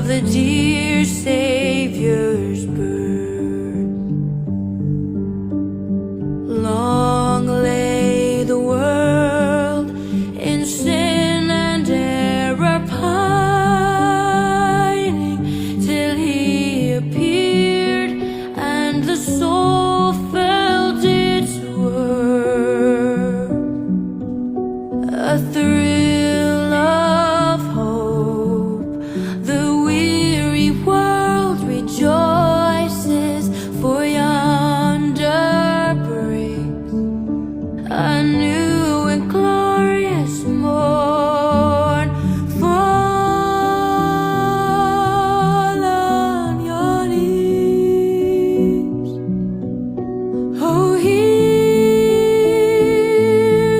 of the dear Savior's birth. Long lay the world in sin and error pining, till he appeared and the soul felt its worth. A thrill of hope, the weary world rejoices, for yonder breaks a new and glorious morn. Fall on your knees, oh, hear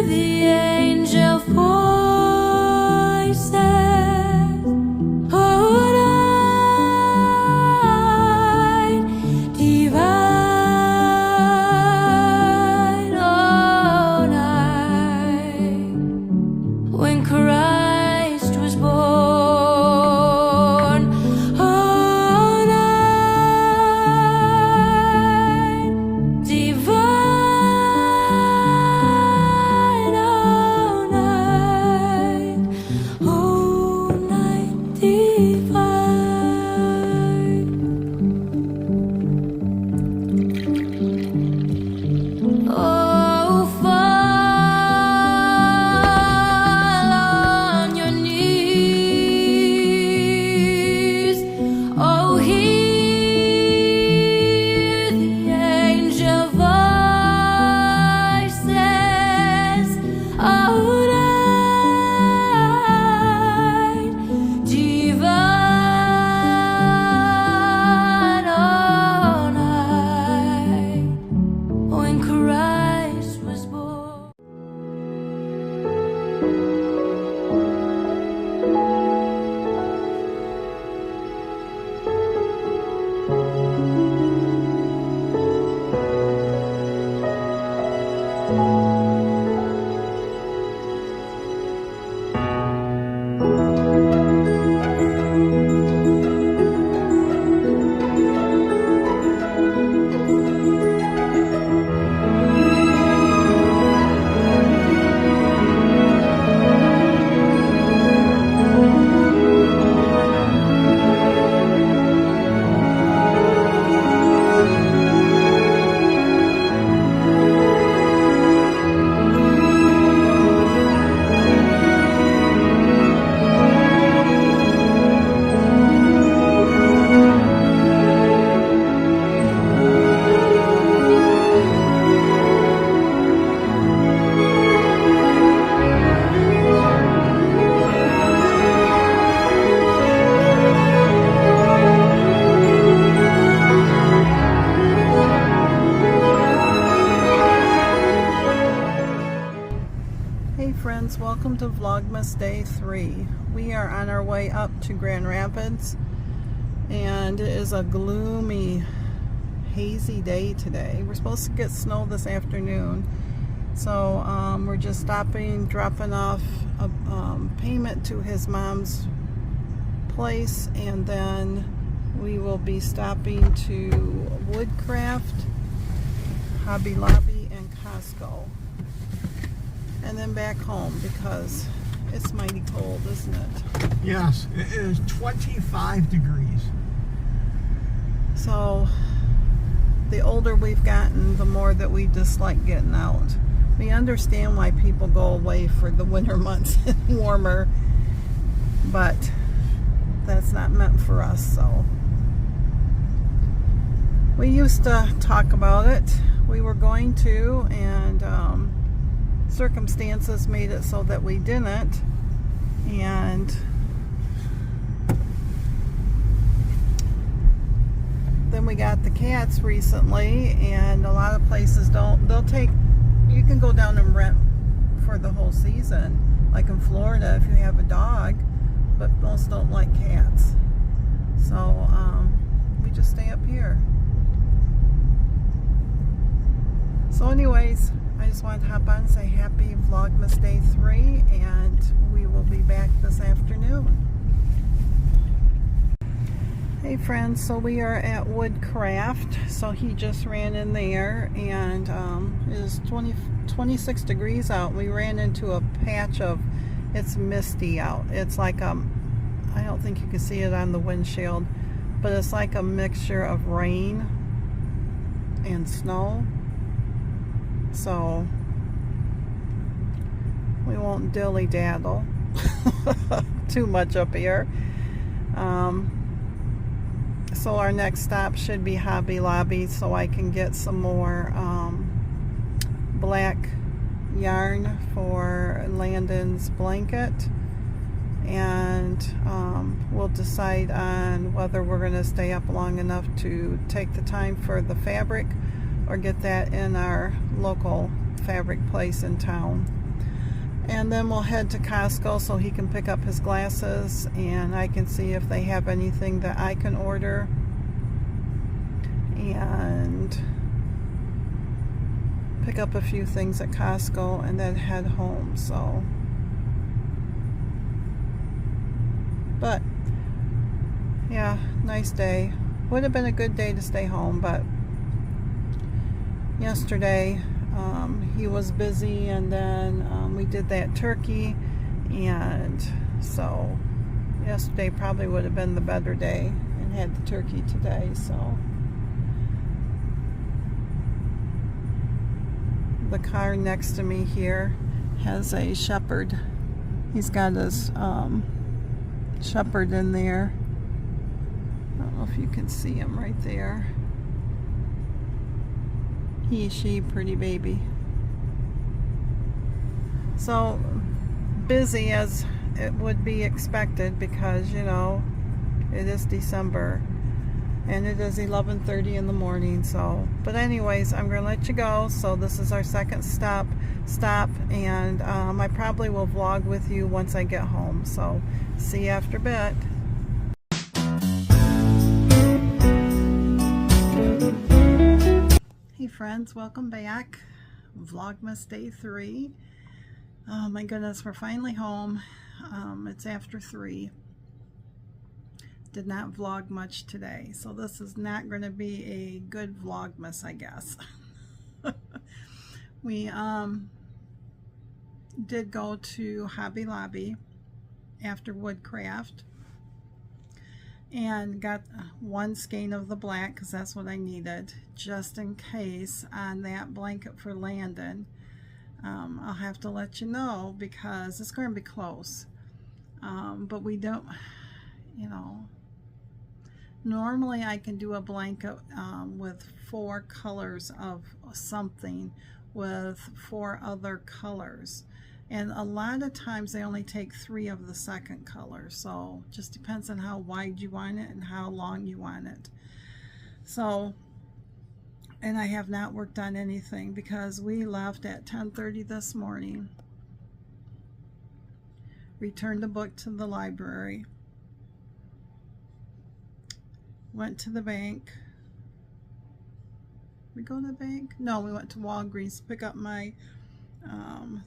the angel voices, oh, night divine, oh, night when Christ was born, oh, night divine, oh, night, oh, night divine. Oh, fall on your knees, oh, hear the angel voices, oh, night divine, oh, night when Christ was born. Hey friends, welcome to Vlogmas Day 3. We are on our way up to Grand Rapids, and it is a gloomy, hazy day today. We're supposed to get snow this afternoon, so we're just stopping, dropping off a payment to his mom's place, and then we will be stopping to Woodcraft, Hobby Lobby, and Costco, and then back home because it's mighty cold, isn't it? Yes, it is 25 degrees. So the older we've gotten, the more that we dislike getting out. We understand why people go away for the winter months and warmer, but that's not meant for us. So we used to talk about it. We were going to, and circumstances made it so that we didn't. And then we got the cats recently, and a lot of places don't. They'll take, you can go down and rent for the whole season, like in Florida if you have a dog, but most don't like cats. So we just stay up here. So anyways, I just wanted to hop on and say happy Vlogmas Day 3, and we will be back this afternoon. friends, so we are at Woodcraft. So he just ran in there, and it is 26 degrees out. We ran into a patch of, it's misty out. It's like I don't think you can see it on the windshield, but it's like a mixture of rain and snow. So we won't dilly-daddle too much up here. So our next stop should be Hobby Lobby, so I can get some more black yarn for Landon's blanket, and we'll decide on whether we're going to stay up long enough to take the time for the fabric or get that in our local fabric place in town. And then we'll head to Costco so he can pick up his glasses, and I can see if they have anything that I can order, and pick up a few things at Costco and then head home. So, but yeah, nice day. Would have been a good day to stay home, but yesterday he was busy, and then we did that turkey, and so yesterday probably would have been the better day, and had the turkey today. So the car next to me here has a shepherd. He's got his shepherd in there. I don't know if you can see him right there. He, she, pretty baby. So busy as it would be expected, because you know it is December and it is 11:30 in the morning. So, but anyways, I'm gonna let you go. So this is our second stop, and I probably will vlog with you once I get home. So see you after a bit. Hey friends, welcome back. Vlogmas day 3. Oh my goodness, we're finally home. It's after 3. Did not vlog much today, so this is not going to be a good Vlogmas, I guess. We did go to Hobby Lobby after Woodcraft and got one skein of the black, because that's what I needed just in case on that blanket for Landon. I'll have to let you know because it's going to be close, but we don't, you know, normally I can do a blanket with 4 colors of something with 4 other colors, and a lot of times they only take 3 of the second color, so just depends on how wide you want it and how long you want it. So, and I have not worked on anything because we left at 10:30 this morning, returned the book to the library, went to the bank. We go to the bank? No, we went to Walgreens to pick up my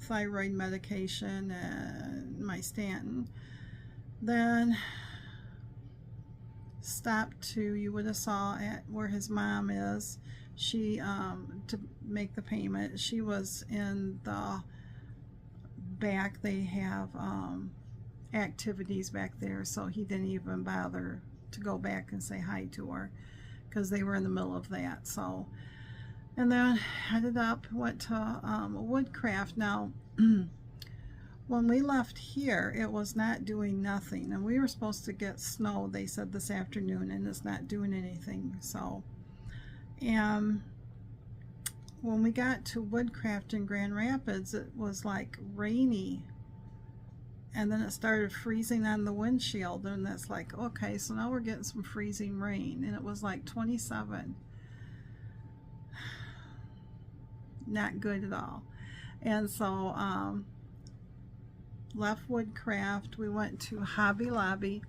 thyroid medication and my Stanton. Then stopped to, you would have saw at where his mom is. She to make the payment. She was in the back. They have activities back there, so he didn't even bother to go back and say hi to her because they were in the middle of that. So, and then headed up, went to Woodcraft. Now when we left here, it was not doing nothing, and we were supposed to get snow, they said, this afternoon, and it's not doing anything. So, and when we got to Woodcraft in Grand Rapids, it was like rainy, and then it started freezing on the windshield, and that's like, okay, so now we're getting some freezing rain, and it was like 27. Not good at all. And so left Woodcraft, we went to Hobby Lobby,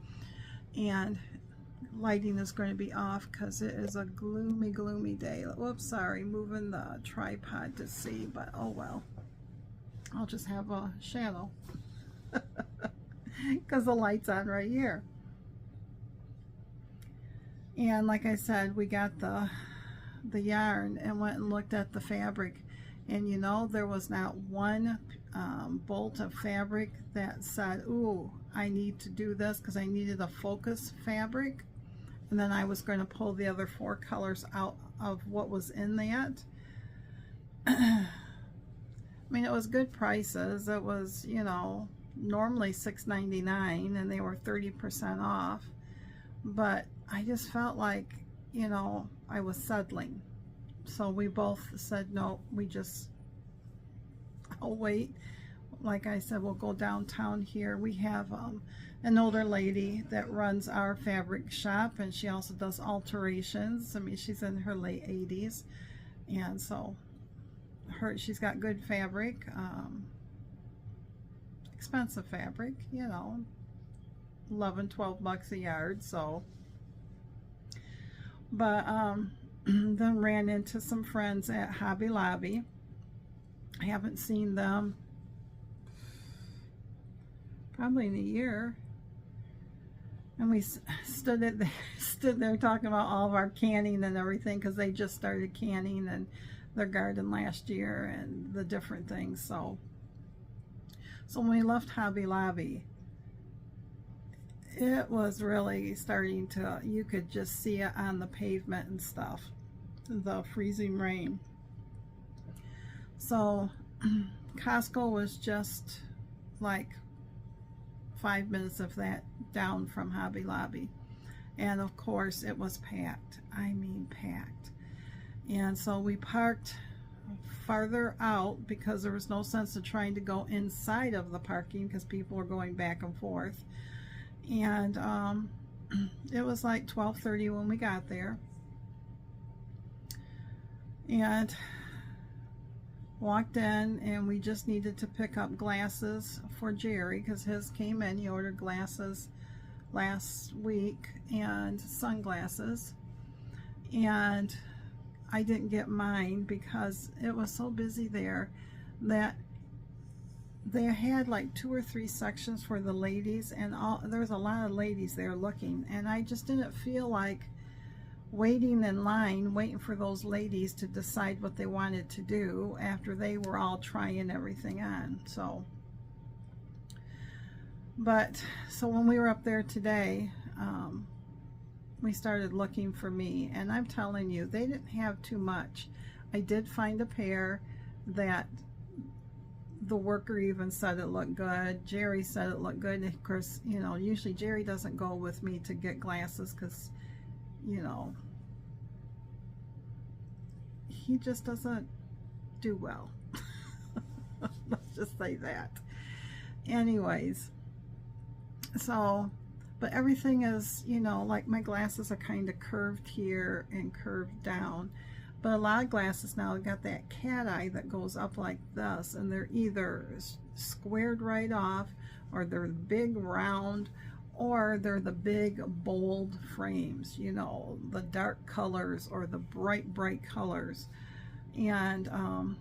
and lighting is going to be off because it is a gloomy day. Whoops, sorry, moving the tripod to see, but oh well, I'll just have a shadow because the light's on right here. And like I said, we got the yarn and went and looked at the fabric, and you know, there was not one bolt of fabric that said, ooh, I need to do this, because I needed a focus fabric, and then I was going to pull the other 4 colors out of what was in that. I mean, it was good prices. It was, you know, normally $6.99 and they were 30% off, but I just felt like, you know, I was settling. So we both said, no, I'll wait. Like I said, we'll go downtown here. We have an older lady that runs our fabric shop, and she also does alterations. I mean, she's in her late 80s, and so she's got good fabric, expensive fabric, you know, 11, 12 bucks a yard. So, but then ran into some friends at Hobby Lobby. I haven't seen them probably in a year, and we stood there talking about all of our canning and everything, because they just started canning and their garden last year and the different things. So when we left Hobby Lobby, it was really starting to, you could just see it on the pavement and stuff, the freezing rain. So Costco was just like 5 minutes of that down from Hobby Lobby, and of course it was packed. I mean, packed. And so we parked farther out, because there was no sense of trying to go inside of the parking, because people were going back and forth. And it was like 12:30 when we got there, and walked in, and we just needed to pick up glasses for Jerry, because his came in. He ordered glasses last week and sunglasses, and I didn't get mine because it was so busy there that they had like 2 or 3 sections for the ladies, and there was a lot of ladies there looking, and I just didn't feel like waiting in line, waiting for those ladies to decide what they wanted to do after they were all trying everything on. So when we were up there today, we started looking for me, and I'm telling you, they didn't have too much. I did find a pair that the worker even said it looked good. Jerry said it looked good. And of course, you know, usually Jerry doesn't go with me to get glasses, because, you know, he just doesn't do well. Let's just say that. Anyways, so, but everything is, you know, like my glasses are kind of curved here and curved down, but a lot of glasses now have got that cat eye that goes up like this, and they're either squared right off, or they're big round, or they're the big bold frames, you know, the dark colors or the bright colors. And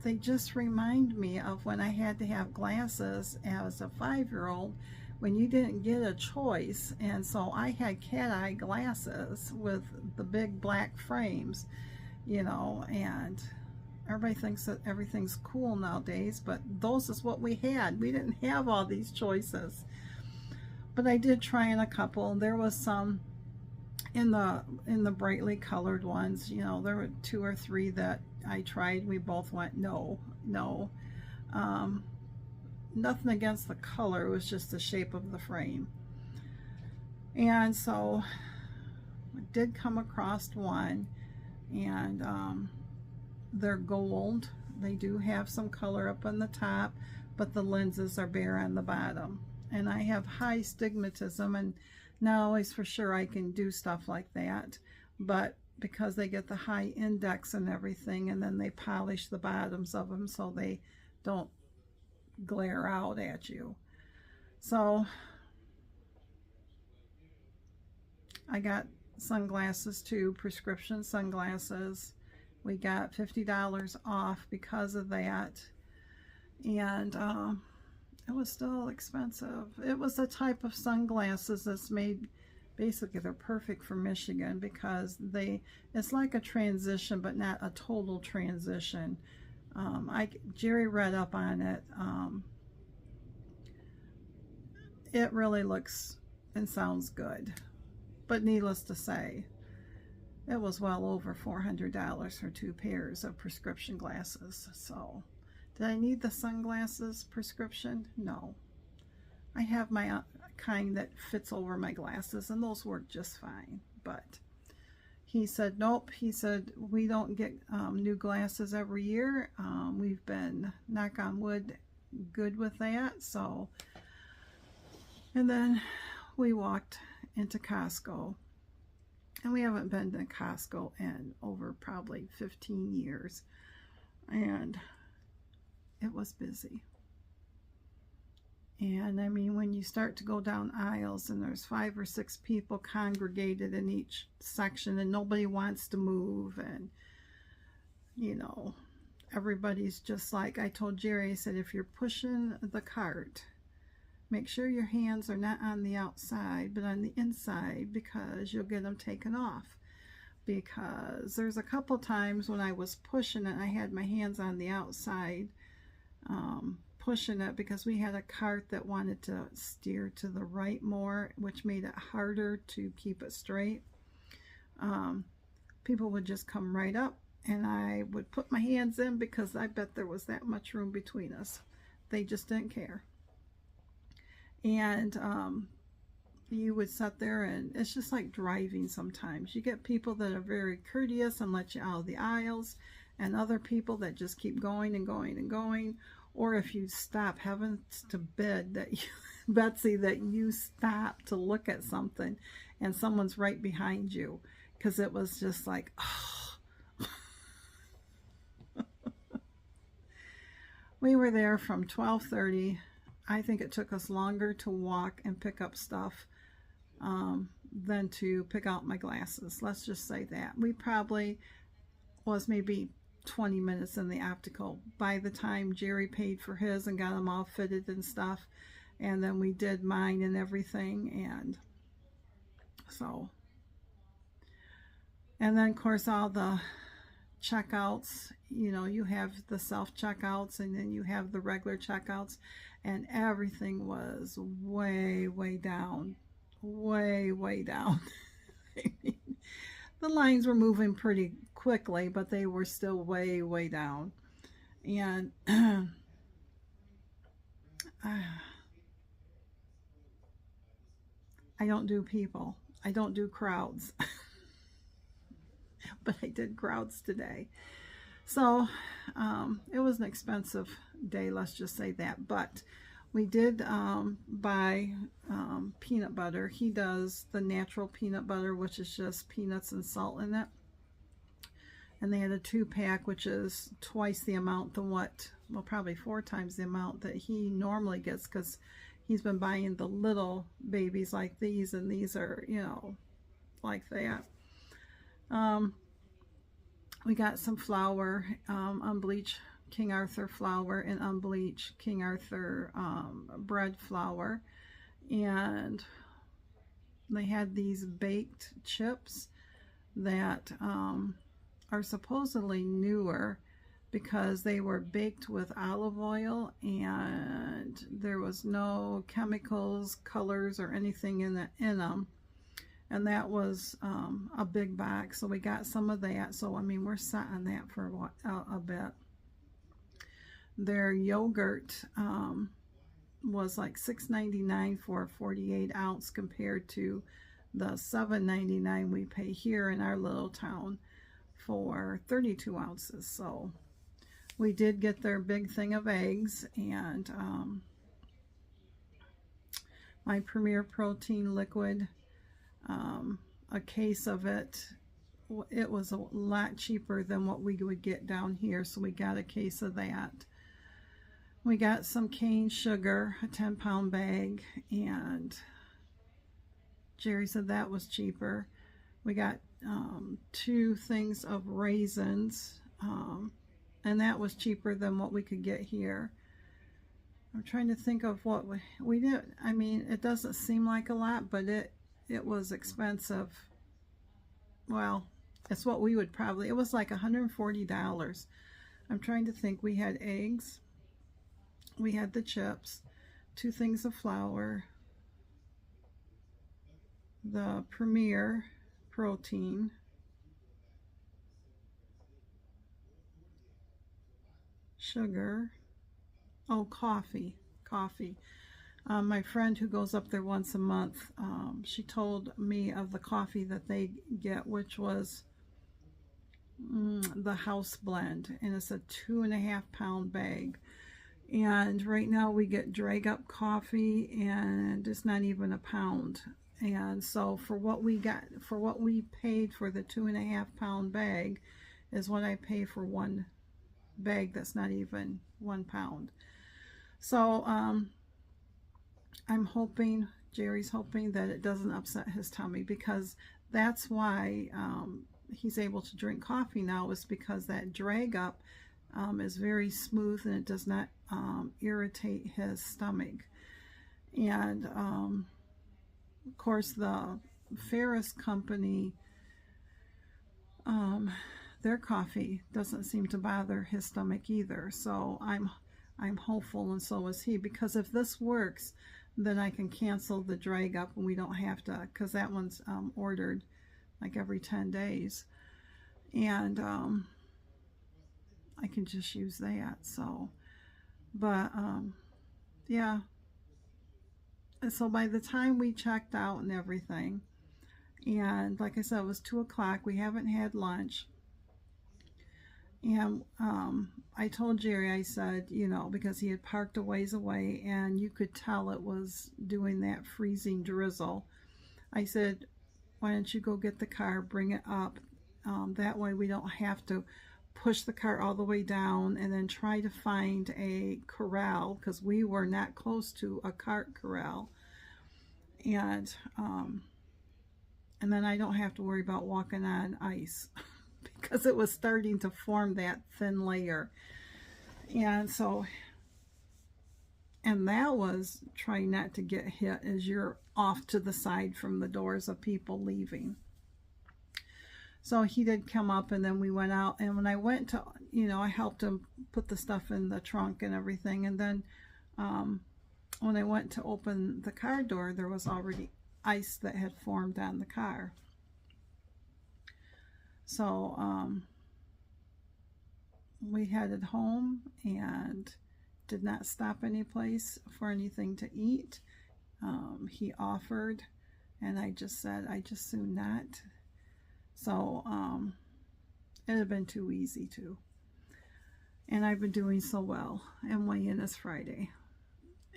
they just remind me of when I had to have glasses as a 5-year-old, when you didn't get a choice. And so I had cat eye glasses with the big black frames, you know, and everybody thinks that everything's cool nowadays, but those is what we had. We didn't have all these choices. But I did try in a couple. There was some in the brightly colored ones, you know, there were 2 or 3 that I tried. We both went no. Nothing against the color, it was just the shape of the frame. And so I did come across one, and they're gold. They do have some color up on the top, but the lenses are bare on the bottom. And I have high stigmatism, and not always for sure I can do stuff like that, but because they get the high index and everything, and then they polish the bottoms of them so they don't glare out at you. So I got sunglasses too, prescription sunglasses. We got $50 off because of that, and it was still expensive. It was a type of sunglasses that's made basically they're perfect for Michigan because it's like a transition, but not a total transition. Jerry read up on it. It really looks and sounds good, but needless to say, it was well over $400 for 2 pairs of prescription glasses. So, did I need the sunglasses prescription? No. I have my kind that fits over my glasses, and those work just fine. But he said, nope. He said, we don't get new glasses every year. We've been, knock on wood, good with that. So, and then we walked into Costco. And we haven't been to Costco in over probably 15 years. And it was busy. And I mean, when you start to go down aisles and there's 5 or 6 people congregated in each section and nobody wants to move, and you know, everybody's just like, I told Jerry, I said, if you're pushing the cart, make sure your hands are not on the outside but on the inside, because you'll get them taken off. Because there's a couple times when I was pushing it, I had my hands on the outside, pushing it, because we had a cart that wanted to steer to the right more, which made it harder to keep it straight. People would just come right up and I would put my hands in, because I bet there was that much room between us. They just didn't care. And you would sit there, and it's just like driving sometimes. You get people that are very courteous and let you out of the aisles, and other people that just keep going and going and going. Or if you stop, heavens to bed that you, Betsy, that you stop to look at something and someone's right behind you, because it was just like, oh. We were there from 12:30. I think it took us longer to walk and pick up stuff than to pick out my glasses. Let's just say that. We probably was maybe 20 minutes in the optical by the time Jerry paid for his and got them all fitted and stuff, and then we did mine and everything. And so, and then of course all the checkouts, you know, you have the self checkouts and then you have the regular checkouts, and everything was way down, way down. I mean, the lines were moving pretty quickly, but they were still way down. And I don't do people. I don't do crowds. But I did crowds today. So it was an expensive day, let's just say that. But we did buy peanut butter. He does the natural peanut butter, which is just peanuts and salt in it. And they had a 2-pack, which is twice the amount than what, well, probably 4 times the amount that he normally gets, because he's been buying the little babies like these, and these are, you know, like that. We got some flour, unbleached King Arthur flour and unbleached King Arthur bread flour. And they had these baked chips that are supposedly newer, because they were baked with olive oil and there was no chemicals, colors, or anything in them. And that was a big box, so we got some of that. So I mean, we're set on that for a bit. Their yogurt was like $6.99 for a 48 ounce, compared to the $7.99 we pay here in our little town for 32 ounces. So we did get their big thing of eggs, and my Premier Protein liquid, a case of it. It was a lot cheaper than what we would get down here, so we got a case of that. We got some cane sugar, a 10-pound bag, and Jerry said that was cheaper. We got 2 things of raisins, and that was cheaper than what we could get here. I'm trying to think of what we did. I mean, it doesn't seem like a lot, but it it was expensive. Well, it's what we would probably, it was like $140. I'm trying to think. We had eggs, we had the chips, 2 things of flour, the Premier protein, sugar, oh, coffee. My friend who goes up there once a month, she told me of the coffee that they get, which was the house blend, and it's a 2.5-pound bag. And right now we get drag up coffee, and it's not even a pound. And so for what we got, for what we paid for the 2.5-pound bag, is what I pay for one bag that's not even 1 pound. So I'm hoping, Jerry's hoping, that it doesn't upset his tummy, because that's why he's able to drink coffee now, is because that drag up is very smooth and it does not irritate his stomach. And of course the Ferris company, their coffee doesn't seem to bother his stomach either. So I'm hopeful, and so is he, because if this works, then I can cancel the drag up and we don't have to, because that one's ordered like every 10 days, and I can just use that. So, but yeah, and so by the time we checked out and everything, and like I said, it was 2 o'clock, we haven't had lunch. And I told Jerry, I said, you know, because he had parked a ways away and you could tell it was doing that freezing drizzle, I said, why don't you go get the car, bring it up, that way we don't have to push the car all the way down and then try to find a corral, because we were not close to a cart corral, and then I don't have to worry about walking on ice because it was starting to form that thin layer. And so, and that was trying not to get hit as you're off to the side from the doors of people leaving. So he did come up, and then we went out, and when I went to, you know, I helped him put the stuff in the trunk and everything, and then when I went to open the car door, there was already ice that had formed on the car. So we headed home and did not stop any place for anything to eat. He offered, and I just said, I just soon not. So it had been too easy to. And I've been doing so well, and weigh-in is Friday.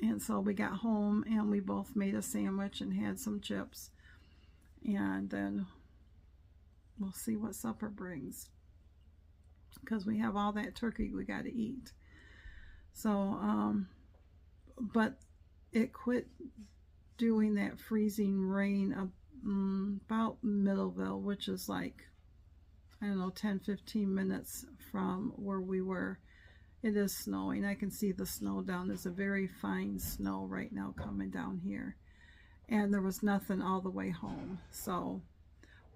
And so we got home and we both made a sandwich and had some chips, and then we'll see what supper brings, because we have all that turkey we got to eat. So but it quit doing that freezing rain about Middleville, which is like, I don't know, 10-15 minutes from where we were. It is snowing. I can see the snow down. There's a very fine snow right now coming down here. And there was nothing all the way home. So,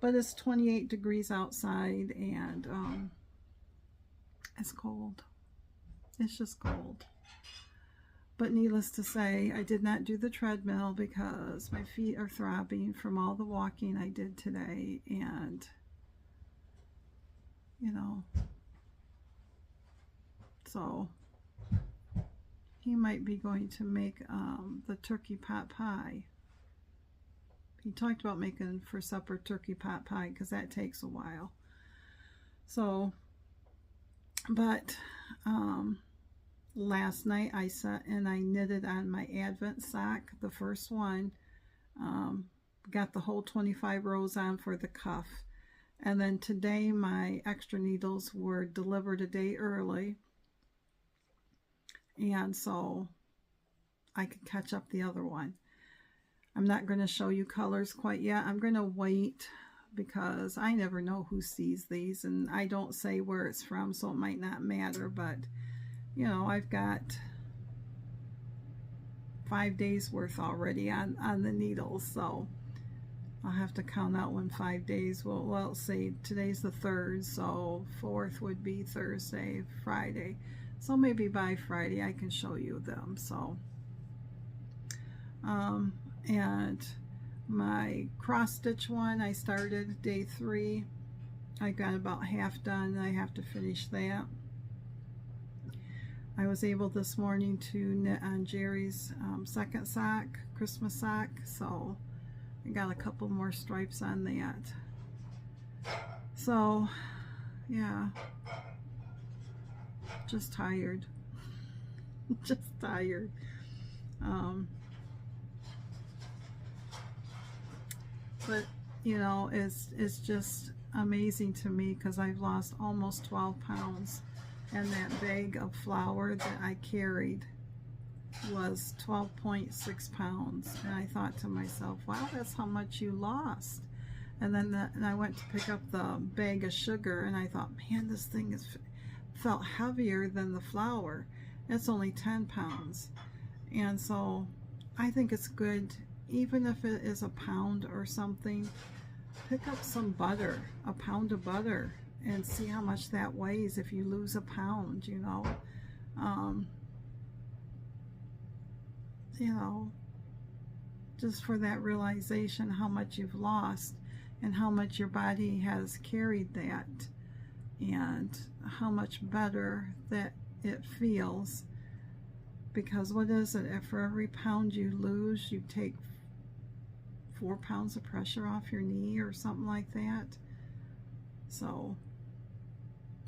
but it's 28 degrees outside, and it's cold. It's just cold. But needless to say, I did not do the treadmill because my feet are throbbing from all the walking I did today. And, you know, so he might be going to make the turkey pot pie. He talked about making for supper turkey pot pie, because that takes a while. So, but last night I sat and I knitted on my Advent sock, the first one. Got the whole 25 rows on for the cuff. And then today my extra needles were delivered a day early, and so I could catch up the other one. I'm not going to show you colors quite yet. I'm going to wait, because I never know who sees these, and I don't say where it's from, so it might not matter. But you know, I've got 5 days worth already on the needles, so I'll have to count out when 5 days. Well, let's see, today's the 3rd, so 4th would be Thursday, Friday. So maybe by Friday I can show you them. So, and my cross stitch one, I started day 3. I got about half done. I have to finish that. I was able this morning to knit on Jerry's second sock, Christmas sock, so I got a couple more stripes on that. So, yeah, just tired. Just tired. But, you know, it's just amazing to me because I've lost almost 12 pounds. And that bag of flour that I carried was 12.6 pounds. And I thought to myself, wow, that's how much you lost. And then and I went to pick up the bag of sugar, and I thought, man, this thing felt heavier than the flour. It's only 10 pounds. And so I think it's good, even if it is a pound or something, pick up some butter, a pound of butter, and see how much that weighs if you lose a pound, you know. You know, just for that realization how much you've lost and how much your body has carried that, and how much better that it feels. Because what is it, if for every pound you lose, you take 4 pounds of pressure off your knee or something like that. So,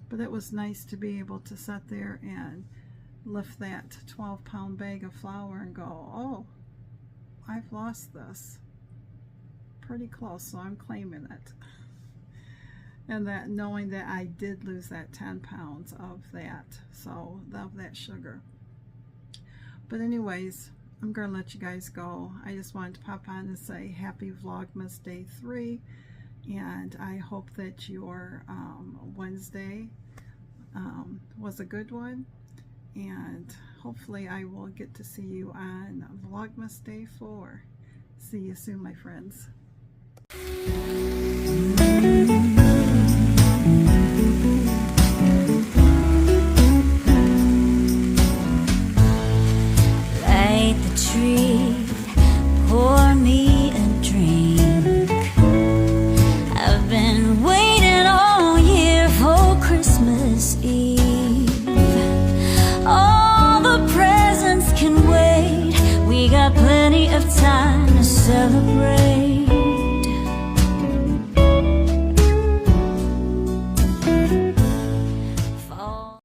but it was nice to be able to sit there and lift that 12-pound bag of flour and go, oh, I've lost this. Pretty close, so I'm claiming it. And that, knowing that I did lose that 10 pounds of that, so of that sugar. But anyways, I'm going to let you guys go. I just wanted to pop on and say happy Vlogmas Day 3. And I hope that your Wednesday was a good one. And hopefully I will get to see you on Vlogmas Day 4. See you soon, my friends. Light the tree, pour me a drink. I've been waiting all year for Christmas Eve. All the presents can wait. We got plenty of time to celebrate.